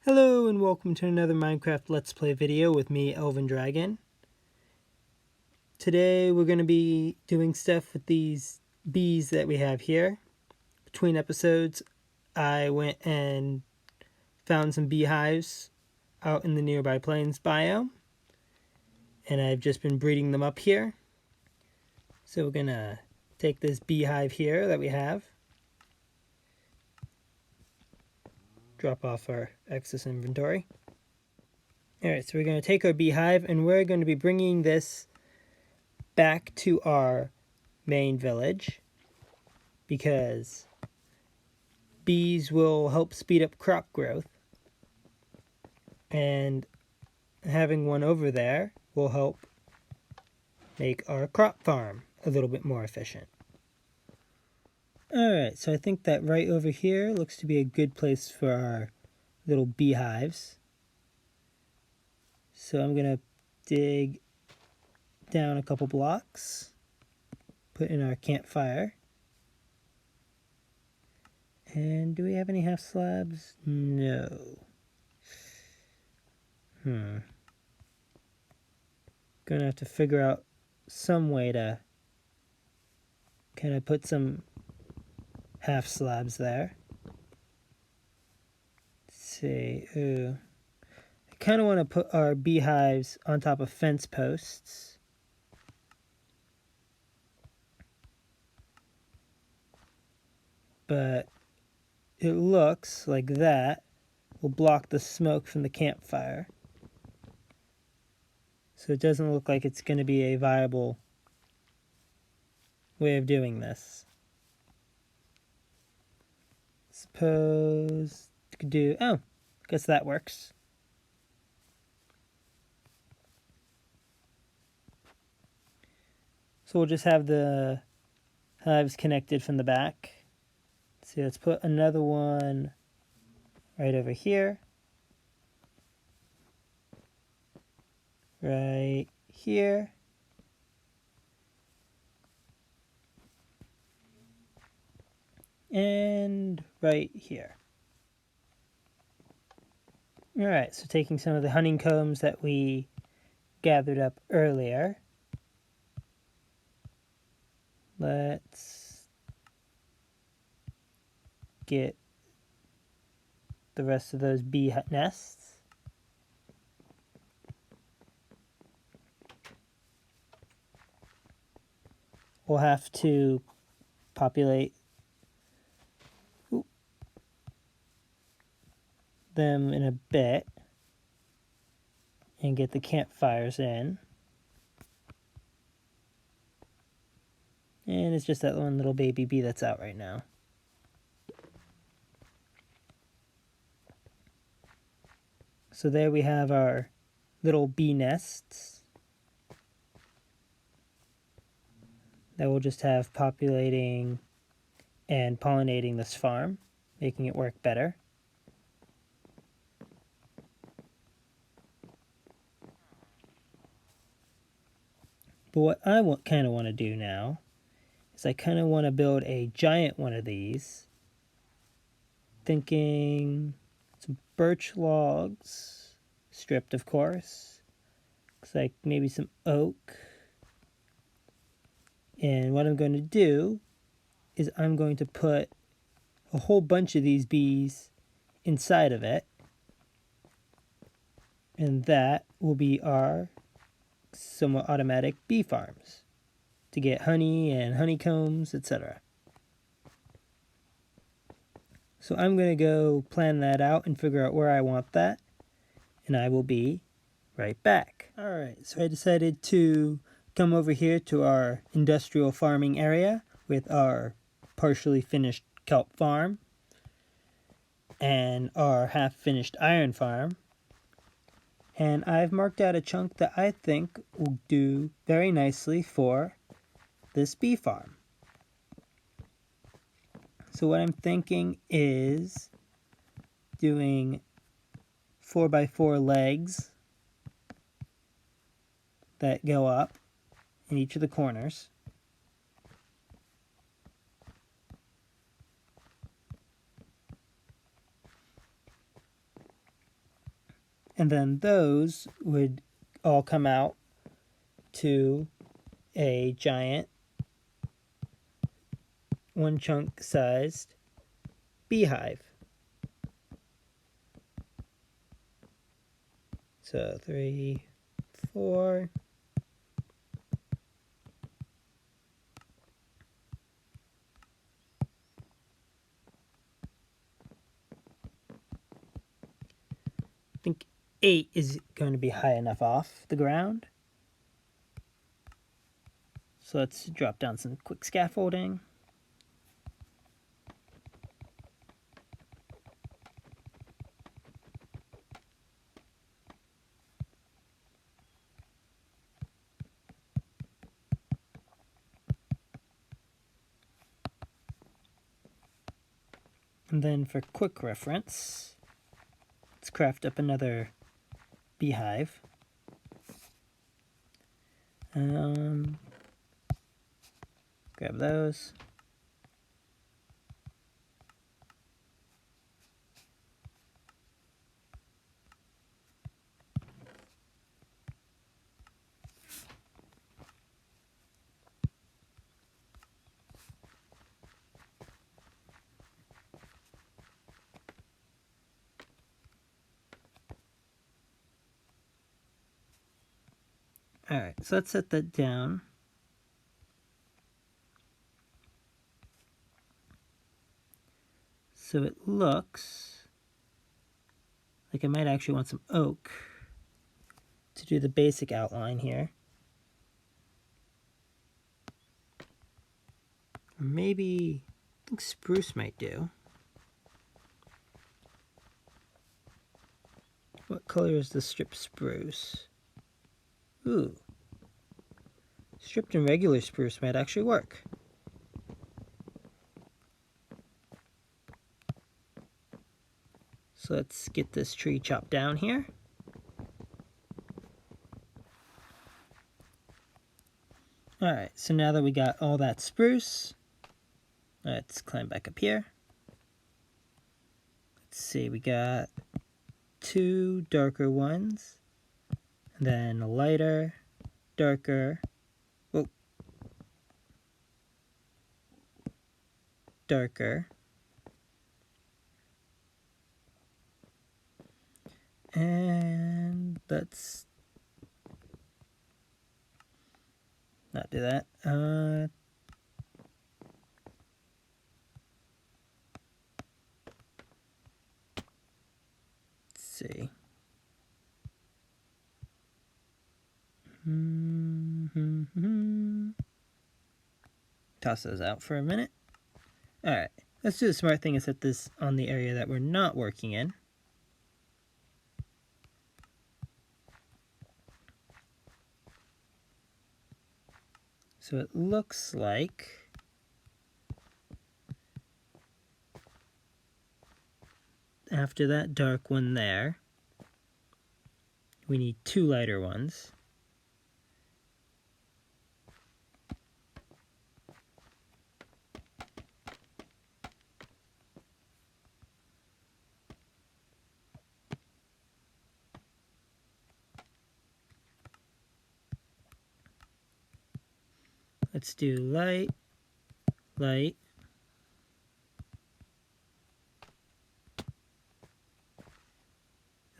Hello and welcome to another Minecraft Let's Play video with me, Elven Dragon. Today we're going to be doing stuff with these bees that we have here. Between episodes, I went and found some beehives out in the nearby plains biome. And I've just been breeding them up here. So we're going to take this beehive here that we have. Drop off our excess inventory. Alright, so we're going to take our beehive and we're going to be bringing this back to our main village because bees will help speed up crop growth, and having one over there will help make our crop farm a little bit more efficient. Alright, so I think that right over here looks to be a good place for our little beehives. So I'm going to dig down a couple blocks, put in our campfire. And do we have any half slabs? No. Gonna have to figure out some way to kind of put some half slabs there. Let's see. Ooh. I kind of want to put our beehives on top of fence posts. But it looks like that will block the smoke from the campfire. So it doesn't look like it's going to be a viable way of doing this. Suppose you could do, oh, guess that works. So we'll just have the hives connected from the back. So let's put another one right over here. Right here. And right here. Alright, so taking some of the honeycombs that we gathered up earlier. Let's get the rest of those bee nests. We'll have to populate them in a bit and get the campfires in. And it's just that one little baby bee that's out right now. So there we have our little bee nests that we'll just have populating and pollinating this farm, making it work better. But what I kind of want to do now is I kind of want to build a giant one of these. Thinking some birch logs, stripped of course. Looks like maybe some oak. And what I'm going to do is I'm going to put a whole bunch of these bees inside of it. And that will be our somewhat automatic bee farms to get honey and honeycombs, etc. So I'm going to go plan that out and figure out where I want that, and I will be right back. Alright, so I decided to come over here to our industrial farming area with our partially finished kelp farm and our half-finished iron farm. And I've marked out a chunk that I think will do very nicely for this bee farm. So what I'm thinking is doing 4x4 legs that go up in each of the corners. And then those would all come out to a giant, one chunk sized beehive. So 3, 4. I think 8 is going to be high enough off the ground. So let's drop down some quick scaffolding. And then for quick reference, let's craft up another beehive. Grab those. Alright, so let's set that down. So it looks like I might actually want some oak to do the basic outline here. Or maybe, I think spruce might do. What color is the strip spruce? Ooh. Stripped and regular spruce might actually work. So let's get this tree chopped down here. Alright, so now that we got all that spruce, let's climb back up here. Let's see, we got 2 darker ones, and then a lighter, darker, darker, and let's not do that. Let's see. Toss those out for a minute. Alright, let's do the smart thing and set this on the area that we're not working in. So it looks like after that dark one there, we need 2 lighter ones. Let's do light, light,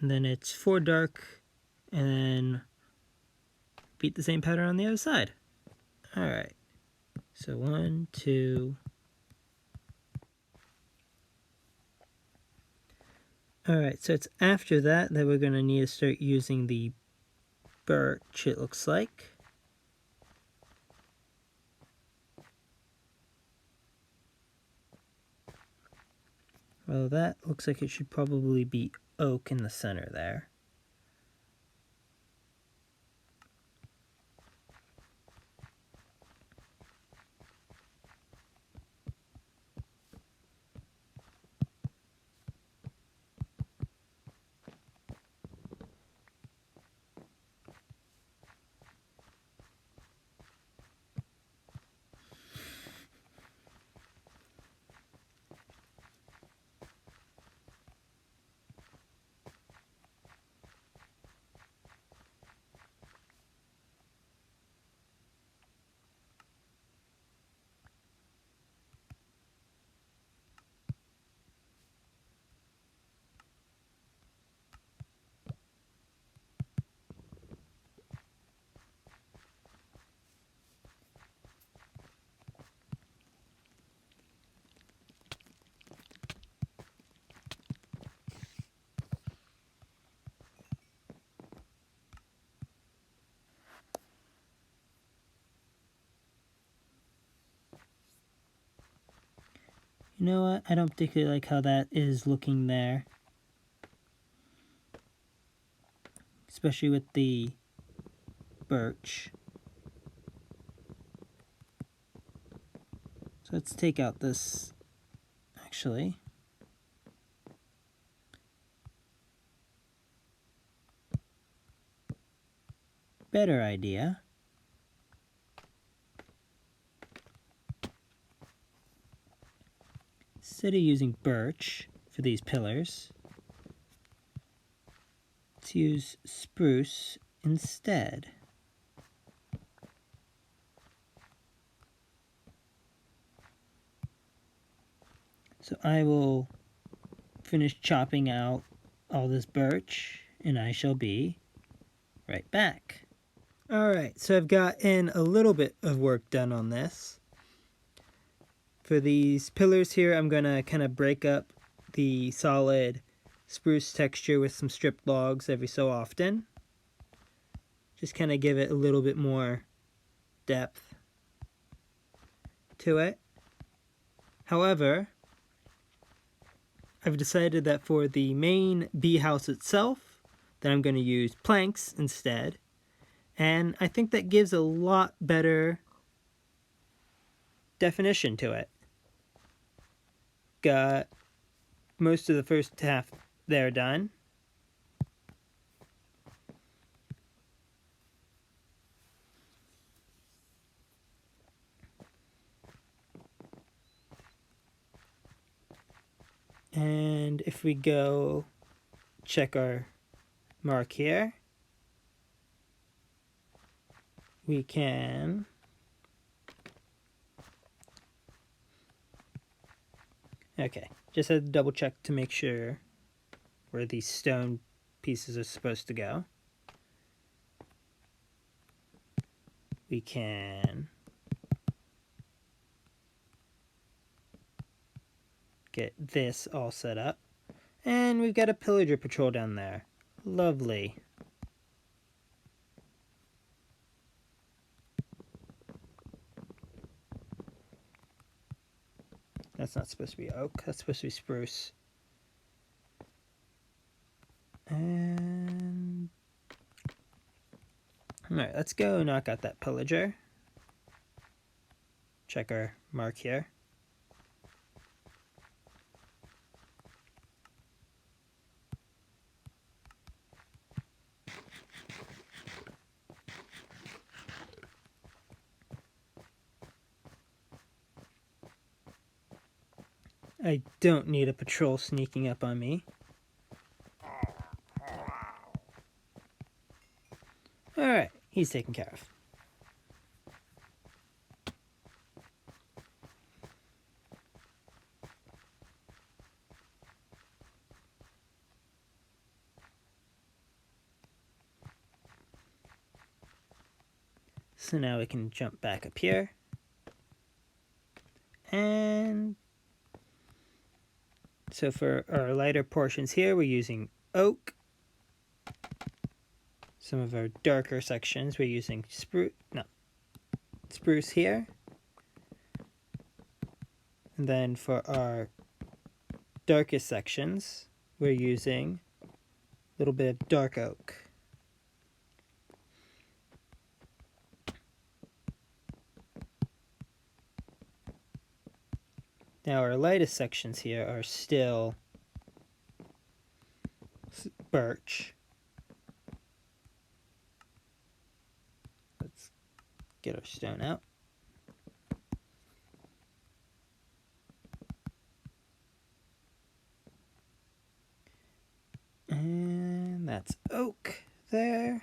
and then it's 4 dark, and then repeat the same pattern on the other side. Alright, so 1, 2. Alright, so it's after that we're going to need to start using the birch, it looks like. Well, that looks like it should probably be oak in the center there. You know what? I don't particularly like how that is looking there. Especially with the birch. So let's take out this, actually. Better idea. Instead of using birch for these pillars, let's use spruce instead. So I will finish chopping out all this birch, and I shall be right back. Alright, so I've gotten a little bit of work done on this. For these pillars here, I'm going to kind of break up the solid spruce texture with some stripped logs every so often. Just kind of give it a little bit more depth to it. However, I've decided that for the main bee house itself, that I'm going to use planks instead. And I think that gives a lot better definition to it. Got most of the first half there done. And if we go check our mark here, we can just had to double check to make sure where these stone pieces are supposed to go. We can get this all set up. And we've got a pillager patrol down there. Lovely. That's not supposed to be oak, that's supposed to be spruce. And alright, let's go knock out that pillager. Check our mark here. I don't need a patrol sneaking up on me. Alright, he's taken care of. So now we can jump back up here. And so for our lighter portions here, we're using oak. Some of our darker sections, we're using spruce here. And then for our darkest sections, we're using a little bit of dark oak. Now our lightest sections here are still birch. Let's get our stone out. And that's oak there.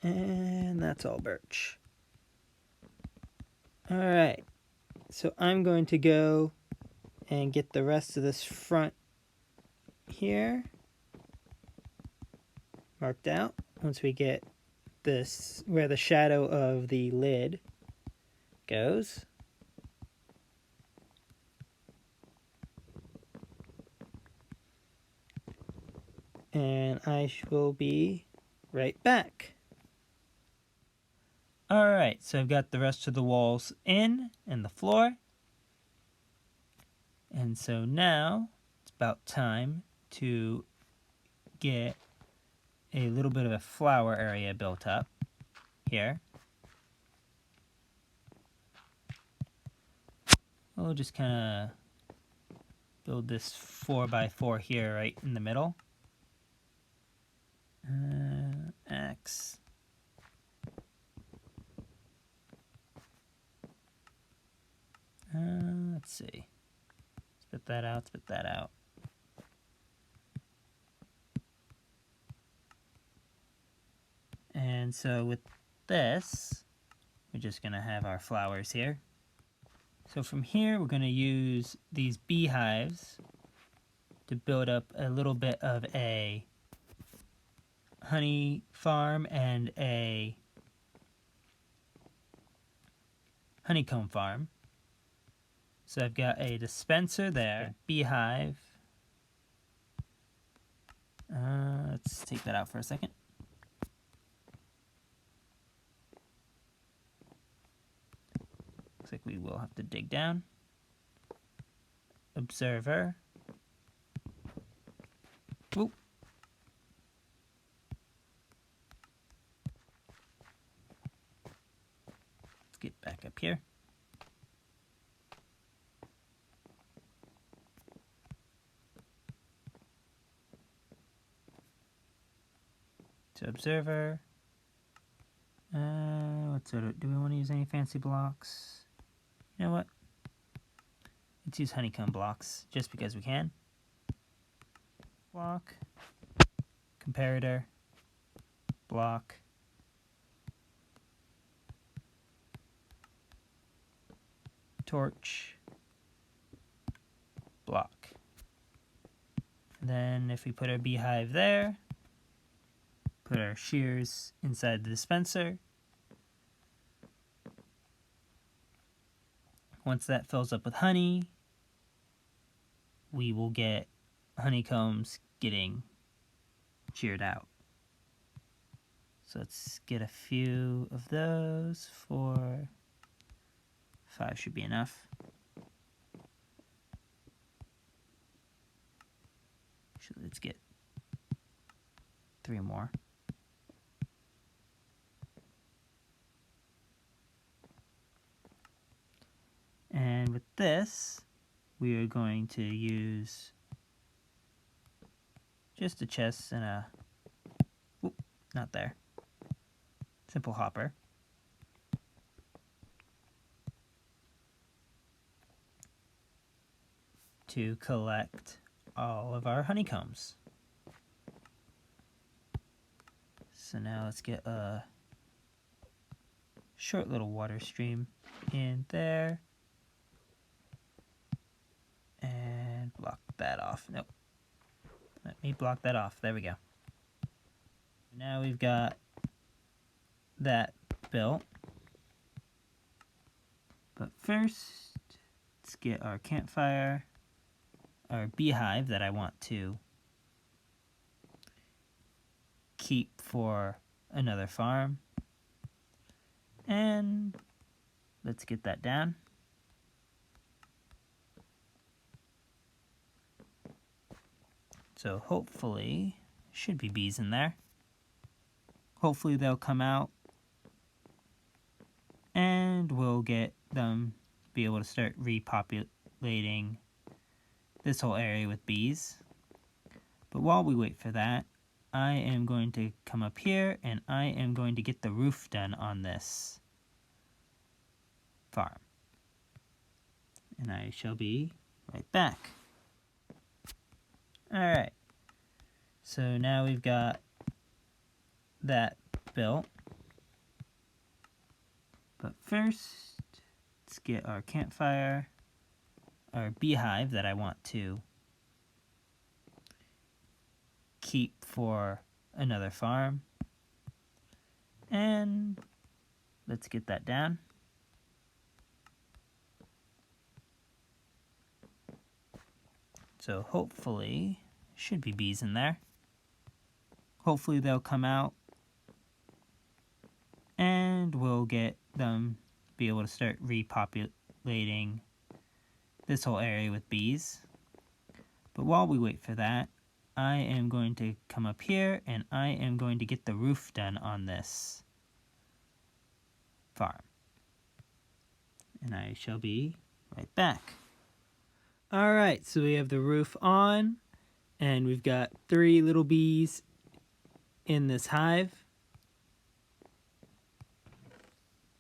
And that's all birch. Alright, so I'm going to go and get the rest of this front here marked out. Once we get this, where the shadow of the lid goes. And I will be right back. Alright, so I've got the rest of the walls in and the floor. And so now it's about time to get a little bit of a flower area built up here. We'll just kind of build this 4x4 here right in the middle. X. Let's see. Spit that out, spit that out. And so with this, we're just going to have our flowers here. So from here, we're going to use these beehives to build up a little bit of a honey farm and a honeycomb farm. So I've got a dispenser there, beehive. Let's take that out for a second. Looks like we will have to dig down. Observer. Whoop. Let's get back up here. So observer. Do we want to use any fancy blocks? You know what? Let's use honeycomb blocks, just because we can. Block. Comparator. Block. Torch. Block. And then if we put our beehive there, put our shears inside the dispenser. Once that fills up with honey, we will get honeycombs getting sheared out. So let's get a few of those. 4, 5 should be enough. Actually, let's get 3 more. And with this, we are going to use just a chest and a, whoop, not there, simple hopper. To collect all of our honeycombs. So now let's get a short little water stream in there. And block that off. Nope. Let me block that off. There we go. Now we've got that built. But first, let's get our campfire, our beehive that I want to keep for another farm. And let's get that down. So hopefully, should be bees in there. Hopefully they'll come out and we'll get them be able to start repopulating this whole area with bees. But while we wait for that, I am going to come up here and I am going to get the roof done on this farm. And I shall be right back. Alright, so now we've got that built. But first, let's get our campfire, our beehive that I want to keep for another farm. And let's get that down. So hopefully, should be bees in there. Hopefully they'll come out and and we'll get them be able to start repopulating this whole area with bees. But while we wait for that, I am going to come up here and I am going to get the roof done on this farm. And I shall be right back. Alright, so we have the roof on, and we've got 3 little bees in this hive.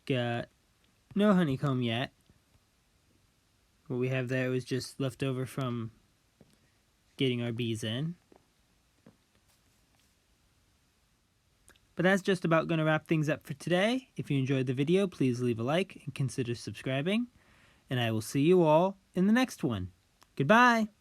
Got no honeycomb yet. What we have there was just left over from getting our bees in. But that's just about going to wrap things up for today. If you enjoyed the video, please leave a like and consider subscribing. And I will see you all in the next one. Goodbye!